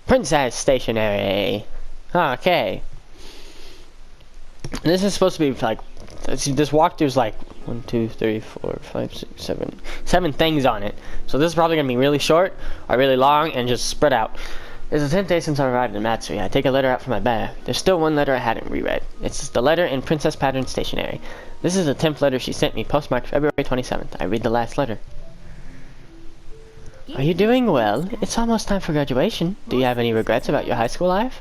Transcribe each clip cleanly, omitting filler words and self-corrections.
Princess stationery. Okay. This is supposed to be like, this walkthrough's like 1, 2, 3, 4, 5, 6, 7, 7 things on it. So this is probably gonna be really short or really long and just spread out. It's the 10th day since I arrived in Matsui. I take a letter out from my bag. There's still one letter I hadn't reread. It's the letter in Princess Pattern stationery. This is the 10th letter she sent me, postmarked February 27th. I read the last letter. Are you doing well? It's almost time for graduation. Do you have any regrets about your high school life?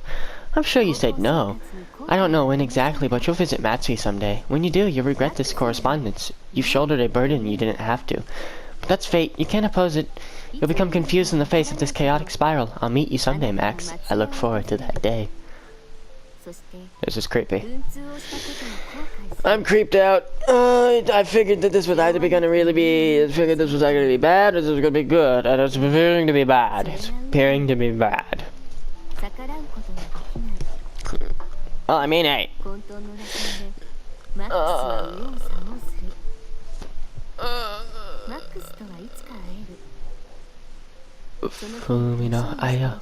I'm sure you said no. I don't know when exactly, but you'll visit Matsui someday. When you do, you'll regret this correspondence. You've shouldered a burden you didn't have to. But that's fate. You can't oppose it. You'll become confused in the face of this chaotic spiral. I'll meet you someday, Max. I look forward to that day. This is creepy. I'm creeped out. I figured that this was either gonna really be... I figured this was either gonna be bad or this was gonna be good. And it's appearing to be bad. It's appearing to be bad. Well, I mean, hey. Fumino Aya.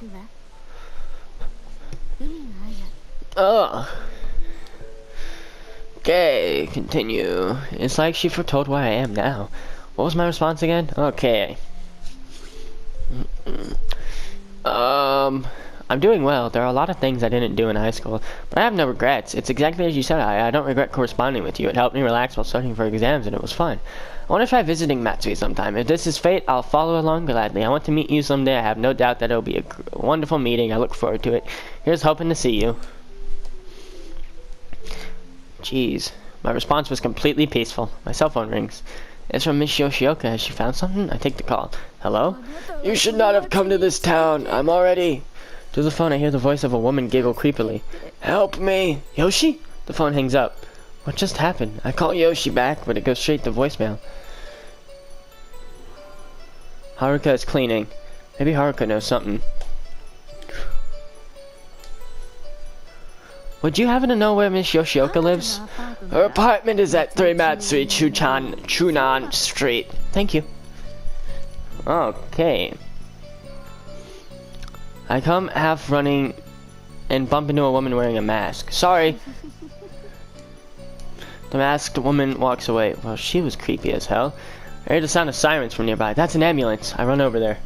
Okay, continue. It's like she foretold where I am now. What was my response again? Okay. I'm doing well. There are a lot of things I didn't do in high school, but I have no regrets. It's exactly as you said. I don't regret corresponding with you. It helped me relax while studying for exams, and it was fun. I want to try visiting Matsui sometime. If this is fate, I'll follow along gladly. I want to meet you someday. I have no doubt that it'll be a wonderful meeting. I look forward to it. Here's hoping to see you. Jeez. My response was completely peaceful. My cell phone rings. It's from Miss Yoshioka. Has she found something? I take the call. Hello? You should not have come to this town. I'm already... Through the phone, I hear the voice of a woman giggle creepily. Help me! Yoshi? The phone hangs up. What just happened? I call Yoshi back, but it goes straight to voicemail. Haruka is cleaning. Maybe Haruka knows something. Would you happen to know where Miss Yoshioka lives? Her apartment is at 3 Matsui Chunan Street. Thank you. Okay. I come half running and bump into a woman wearing a mask. Sorry. The masked woman walks away. Well, she was creepy as hell. I hear the sound of sirens from nearby. That's an ambulance. I run over there.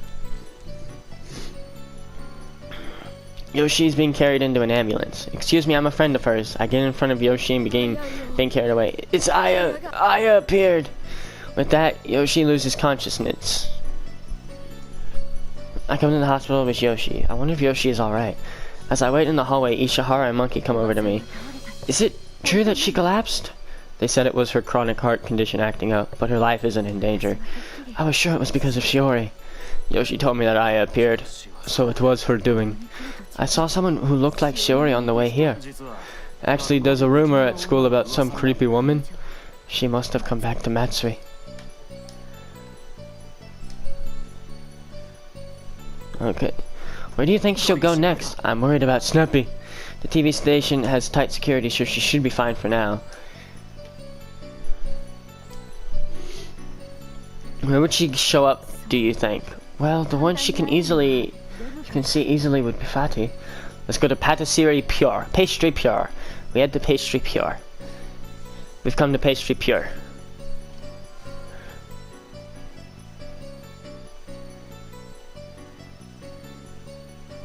Yoshi's being carried into an ambulance. Excuse me, I'm a friend of hers. I get in front of Yoshi and begin being carried away. It's Aya. Aya appeared. With that, Yoshi loses consciousness. I come to the hospital with Yoshi. I wonder if Yoshi is alright. As I wait in the hallway, Ishihara and Monkey come over to me. Is it true that she collapsed? They said it was her chronic heart condition acting up, but her life isn't in danger. I was sure it was because of Shiori. Yoshi told me that Aya appeared, so it was her doing. I saw someone who looked like Shiori on the way here. Actually, there's a rumor at school about some creepy woman. She must have come back to Matsui. Okay. Where do you think she'll go next? I'm worried about Snappy. The TV station has tight security, so she should be fine for now. Where would she show up, do you think? Well, the one you can see easily would be Fatty. Let's go to Patisserie Pure. Pastry Pure. We had the Pastry Pure. We've come to Pastry Pure.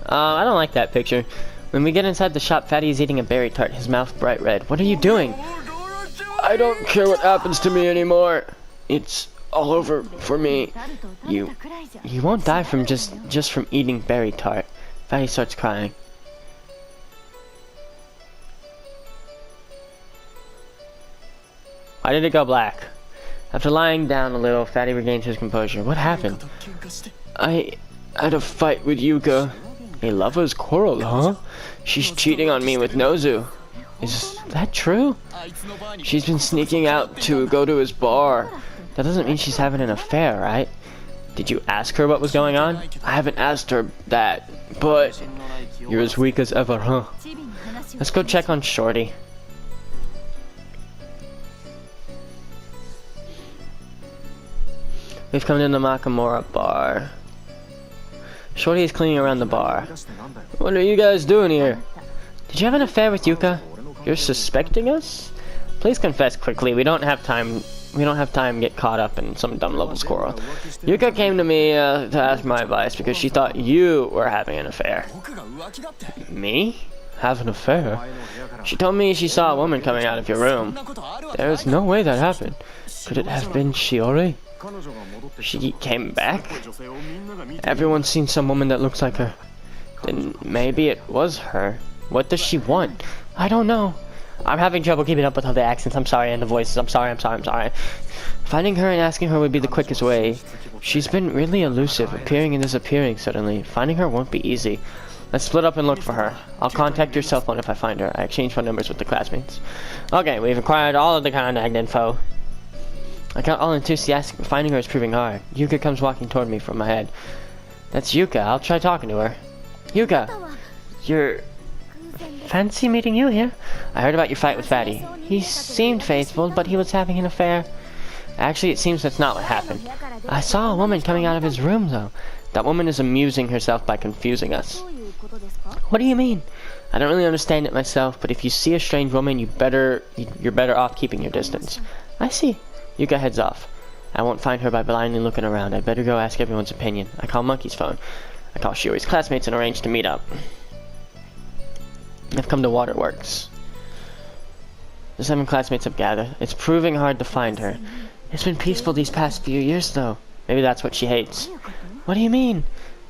I don't like that picture. When we get inside the shop, Fatty is eating a berry tart, his mouth bright red. What are you doing? I don't care what happens to me anymore. It's all over for me. You won't die from just from eating berry tart. Fatty starts crying. Why did it go black? After lying down a little, Fatty regains his composure. What happened? I had a fight with Yuka. A lover's quarrel, huh? She's cheating on me with Nozu. Is that true? She's been sneaking out to go to his bar. That doesn't mean she's having an affair, right? Did you ask her what was going on? I haven't asked her that, but... You're as weak as ever, huh? Let's go check on Shorty. We've come to the Nakamura bar. Shorty is cleaning around the bar. What are you guys doing here? Did you have an affair with Yuka? You're suspecting us? Please confess quickly. We don't have time to get caught up in some dumb little squirrel. Yuka came to me to ask my advice because she thought you were having an affair. Me? Have an affair? She told me she saw a woman coming out of your room. There's no way that happened. Could it have been Shiori? She came back? Everyone's seen some woman that looks like her. Then maybe it was her. What does she want? I don't know. I'm having trouble keeping up with all the accents. I'm sorry, and the voices. I'm sorry. Finding her and asking her would be the quickest way. She's been really elusive, appearing and disappearing suddenly. Finding her won't be easy. Let's split up and look for her. I'll contact your cell phone if I find her. I exchange phone numbers with the classmates. Okay, we've acquired all of the contact info. I got all enthusiastic, but finding her is proving hard. Yuka comes walking toward me from my head. That's Yuka. I'll try talking to her. Yuka! You're... Fancy meeting you here. I heard about your fight with Fatty. He seemed faithful, but he was having an affair. Actually, it seems that's not what happened. I saw a woman coming out of his room, though. That woman is amusing herself by confusing us. What do you mean? I don't really understand it myself, but if you see a strange woman, you're better off keeping your distance. I see. Yuka heads off. I won't find her by blindly looking around. I'd better go ask everyone's opinion. I call Monkey's phone. I call Shiori's classmates and arrange to meet up. I've come to Waterworks. The 7 classmates have gathered. It's proving hard to find her. It's been peaceful these past few years, though. Maybe that's what she hates. What do you mean?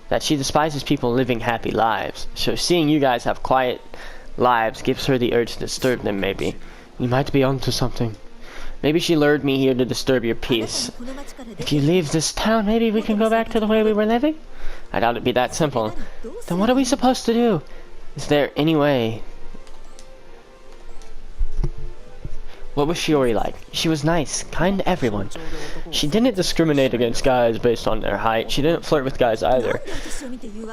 That she despises people living happy lives. So seeing you guys have quiet lives gives her the urge to disturb them, maybe. You might be onto something. Maybe she lured me here to disturb your peace. If you leave this town, maybe we can go back to the way we were living? I doubt it'd be that simple. Then what are we supposed to do? Is there any way? What was Shiori like? She was nice, kind to everyone. She didn't discriminate against guys based on their height. She didn't flirt with guys either.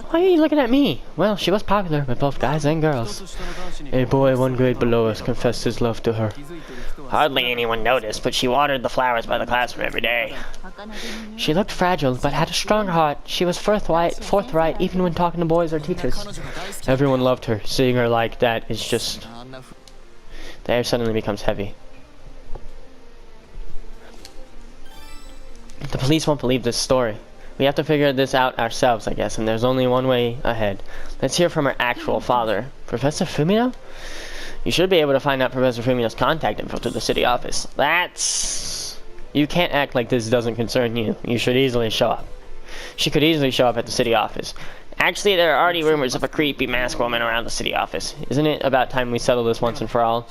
Why are you looking at me? Well, she was popular with both guys and girls. A boy 1 grade below us confessed his love to her. Hardly anyone noticed, but she watered the flowers by the classroom every day. She looked fragile, but had a strong heart. She was forthright, even when talking to boys or teachers. Everyone loved her. Seeing her like that is just... The air suddenly becomes heavy. The police won't believe this story. We have to figure this out ourselves, I guess, and there's only one way ahead. Let's hear from her actual father. Professor Fumino? You should be able to find out Professor Fumino's contact info to the city office. You can't act like this doesn't concern you. You should easily show up. She could easily show up at the city office. Actually, there are already rumors of a creepy masked woman around the city office. Isn't it about time we settle this once and for all?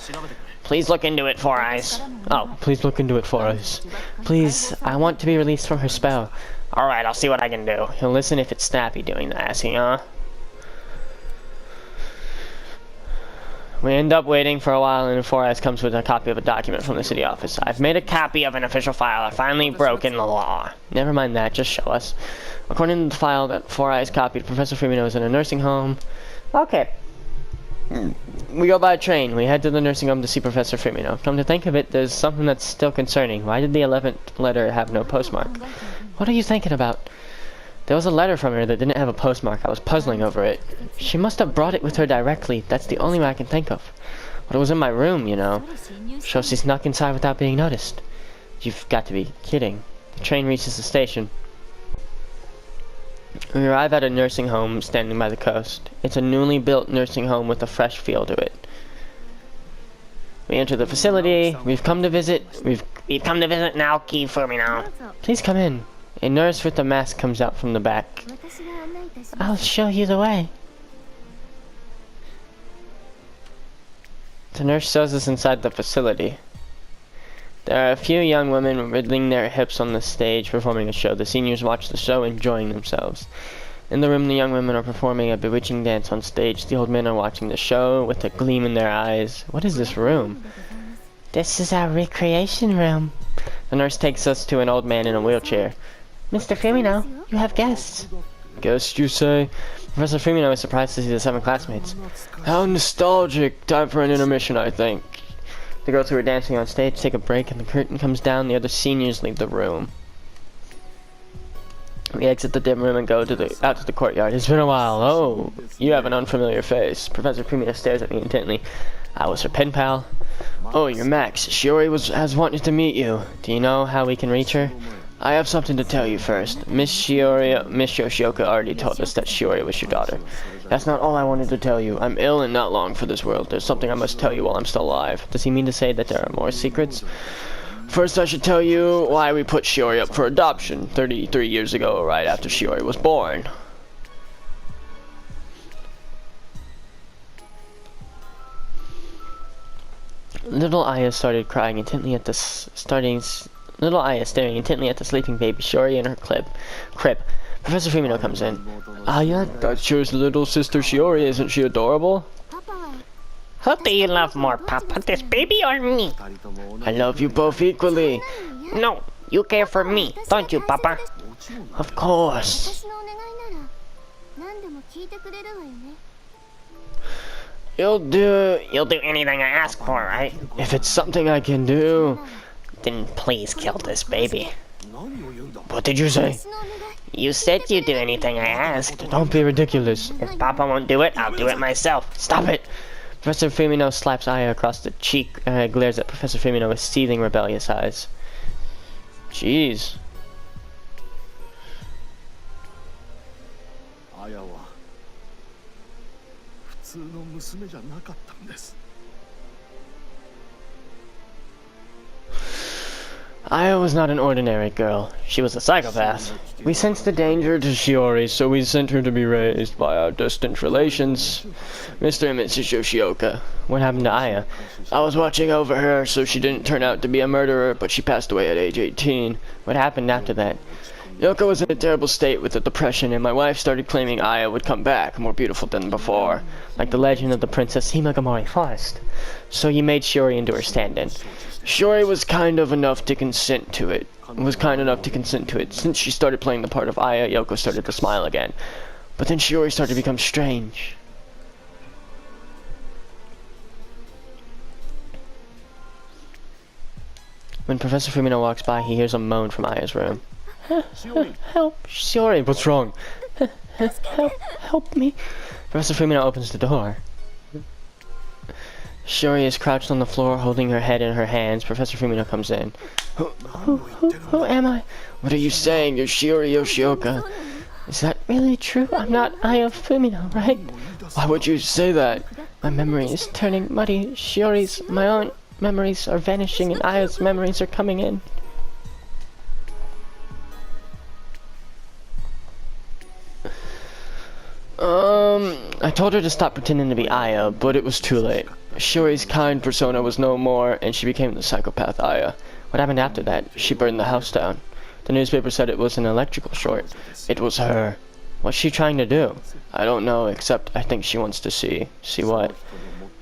Please look into it, Four Eyes. Oh, please look into it, Four Eyes. Please, I want to be released from her spell. Alright, I'll see what I can do. He'll listen if it's Snappy doing the asking, huh? We end up waiting for a while, and Four Eyes comes with a copy of a document from the city office. I've made a copy of an official file. I've finally broken the law. Never mind that, just show us. According to the file that Four Eyes copied, Professor Fumino is in a nursing home. Okay. We go by train. We head to the nursing home to see Professor Fumino. Come to think of it, there's something that's still concerning. Why did the 11th letter have no postmark? What are you thinking about? There was a letter from her that didn't have a postmark. I was puzzling over it. She must have brought it with her directly. That's the only way I can think of. But it was in my room, you know. So she snuck inside without being noticed. You've got to be kidding. The train reaches the station. We arrive at a nursing home standing by the coast. It's a newly built nursing home with a fresh feel to it. We enter the facility. We've come to visit Naoki Fumino. Please come in. A nurse with a mask comes out from the back. I'll show you the way. The nurse shows us inside the facility. There are a few young women riddling their hips on the stage performing a show. The seniors watch the show, enjoying themselves. In the room, the young women are performing a bewitching dance on stage. The old men are watching the show with a gleam in their eyes. What is this room? This is our recreation room. The nurse takes us to an old man in a wheelchair. Mr. Fumino, you have guests. Guests, you say? Professor Fumino is surprised to see the 7 classmates. How nostalgic. Time for an intermission, I think. The girls who are dancing on stage take a break and the curtain comes down. The other seniors leave the room. We exit the dim room and go out to the courtyard. It's been a while. Oh, you have an unfamiliar face. Professor Fumino stares at me intently. I was her pen pal. Oh, you're Max. Shiori has wanted to meet you. Do you know how we can reach her? I have something to tell you first. Miss Yoshioka already told us that Shiori was your daughter. That's not all I wanted to tell you. I'm ill and not long for this world. There's something I must tell you while I'm still alive. Does he mean to say that there are more secrets? First, I should tell you why we put Shiori up for adoption 33 years ago, right after Shiori was born. Little Aya started crying intently at the Little Aya staring intently at the sleeping baby Shiori in her crib. Professor Fumino comes in. Aya, that's your little sister Shiori. Isn't she adorable? Who do you love more, Papa, this baby or me? I love you both equally. No, you care for me, don't you, Papa? Of course. You'll do anything I ask for, right? if it's something I can do. Then please kill this baby. What did you say? You said you'd do anything I asked. Don't be ridiculous. If Papa won't do it, I'll do it myself. Stop it! Professor Fumino slaps Aya across the cheek and glares at Professor Fumino with seething, rebellious eyes. Jeez. Aya was not an ordinary girl. She was a psychopath. We sensed the danger to Shiori, so we sent her to be raised by our distant relations, Mr. and Mrs. Yoshioka. What happened to Aya? I was watching over her, so she didn't turn out to be a murderer, but she passed away at age 18. What happened after that? Yoko was in a terrible state with a depression, and my wife started claiming Aya would come back, more beautiful than before, like the legend of the Princess Himegamori forest. So you made Shiori into her stand-in. Shiori was kind enough to consent to it. Since she started playing the part of Aya, Yoko started to smile again. But then Shiori started to become strange. When Professor Fumino walks by, he hears a moan from Aya's room. Help, Shiori, what's wrong? Help me. Professor Fumino opens the door. Shiori is crouched on the floor, holding her head in her hands. Professor Fumino comes in. Who am I? What are you saying? You're Shiori Yoshioka. Is that really true? I'm not Aya Fumino, right? Why would you say that? My memory is turning muddy. My own memories are vanishing, and Aya's memories are coming in. I told her to stop pretending to be Aya, but it was too late. Shiori's kind persona was no more, and she became the psychopath Aya. What happened after that? She burned the house down. The newspaper said it was an electrical short. It was her. What's she trying to do? I don't know, except I think she wants to see what?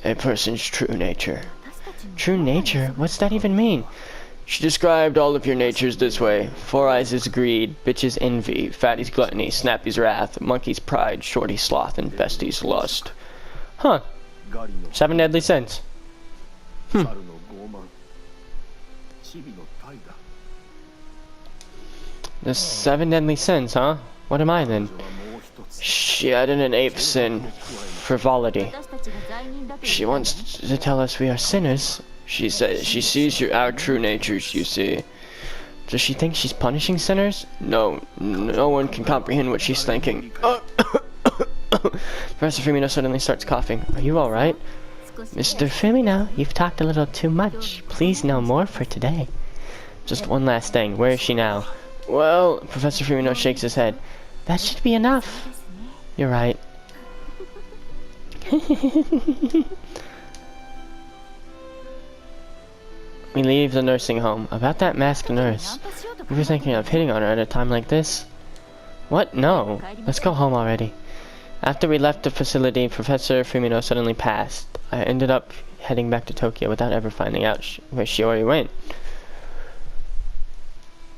A person's true nature. True nature? What's that even mean? She described all of your natures this way. Four Eyes is greed, Bitch's envy, Fatty's gluttony, Snappy's wrath, Monkey's pride, Shorty's sloth, and Bestie's lust. Huh. 7 deadly sins. The 7 deadly sins, huh? What am I then? She added an 8th sin. Frivolity. She wants to tell us we are sinners. She says she sees our true natures, you see. Does she think she's punishing sinners? No one can comprehend what she's thinking. Professor Fumino suddenly starts coughing. Are you alright? Mr. Fumino, you've talked a little too much. Please no more for today. Just one last thing. Where is she now? Well, Professor Fumino shakes his head. That should be enough. You're right. We leave the nursing home. About that masked nurse. We were thinking of hitting on her at a time like this. What? No. Let's go home already. After we left the facility, Professor Fumino suddenly passed. I ended up heading back to Tokyo without ever finding out where Shiori went.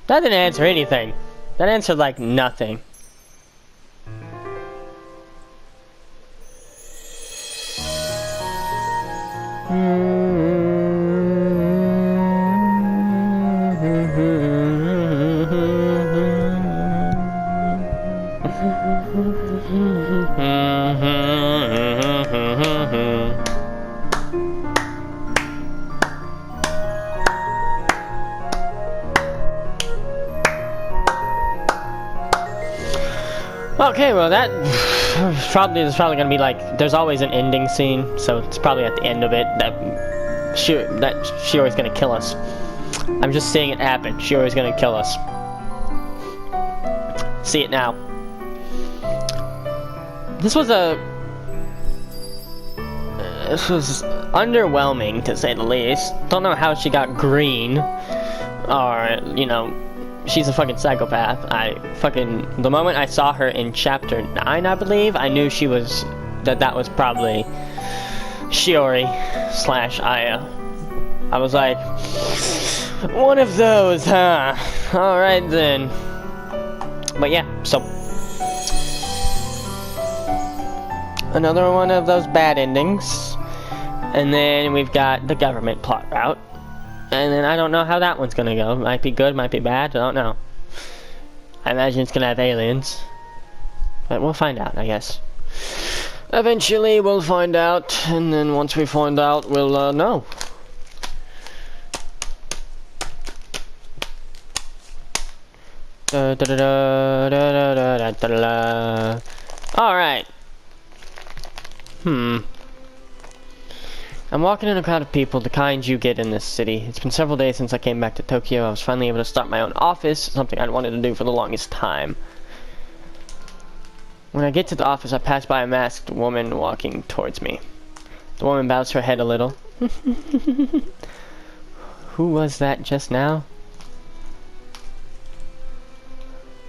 That didn't answer anything. That answered like nothing. Okay, well that there's probably gonna be like there's always an ending scene, so it's probably at the end of it that Shiori's gonna kill us. I'm just seeing it happen. Shiori's gonna kill us. See it now. This was underwhelming, to say the least. Don't know how she got green. Or, you know, she's a fucking psychopath. The moment I saw her in chapter 9, I believe, I knew she was, that was probably Shiori / Aya. I was like, one of those, huh? Alright then. But yeah, so another one of those bad endings. And then we've got the government plot route. And then I don't know how that one's gonna go. Might be good, might be bad, I don't know. I imagine it's gonna have aliens. But we'll find out, I guess. Eventually we'll find out, and then once we find out, we'll know. Alright. I'm walking in a crowd of people, the kind you get in this city. It's been several days since I came back to Tokyo. I was finally able to start my own office, something I'd wanted to do for the longest time. When I get to the office, I pass by a masked woman walking towards me. The woman bows her head a little. Who was that just now?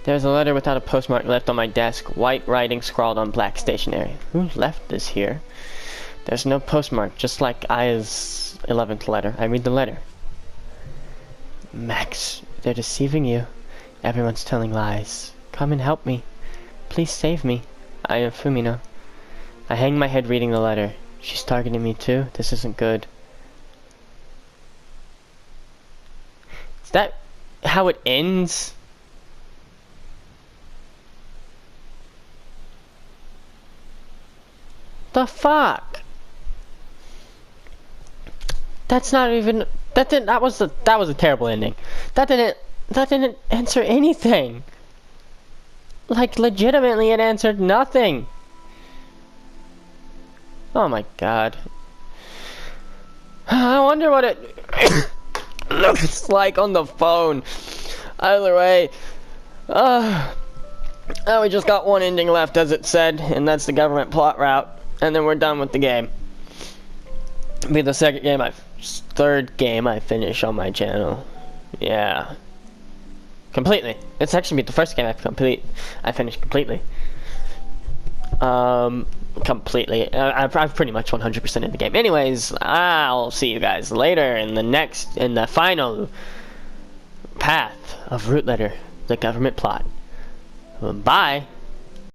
There's a letter without a postmark left on my desk, white writing scrawled on black stationery. Who left this here? There's no postmark, just like Aya's 11th letter. I read the letter. Max, they're deceiving you. Everyone's telling lies. Come and help me. Please save me. I am Fumino. I hang my head reading the letter. She's targeting me too? This isn't good. Is that how it ends? The fuck? That's not even, that was a terrible ending. That didn't answer anything. Like, legitimately, it answered nothing. Oh my god. I wonder what it looks like on the phone. Either way, we just got one ending left, as it said, and that's the government plot route, and then we're done with the game. It'll be the third game I finish on my channel. Yeah. Completely. It's actually the first game I finished completely. Completely. I've pretty much 100% in the game. Anyways, I'll see you guys later in the final path of Root Letter, the government plot. Bye.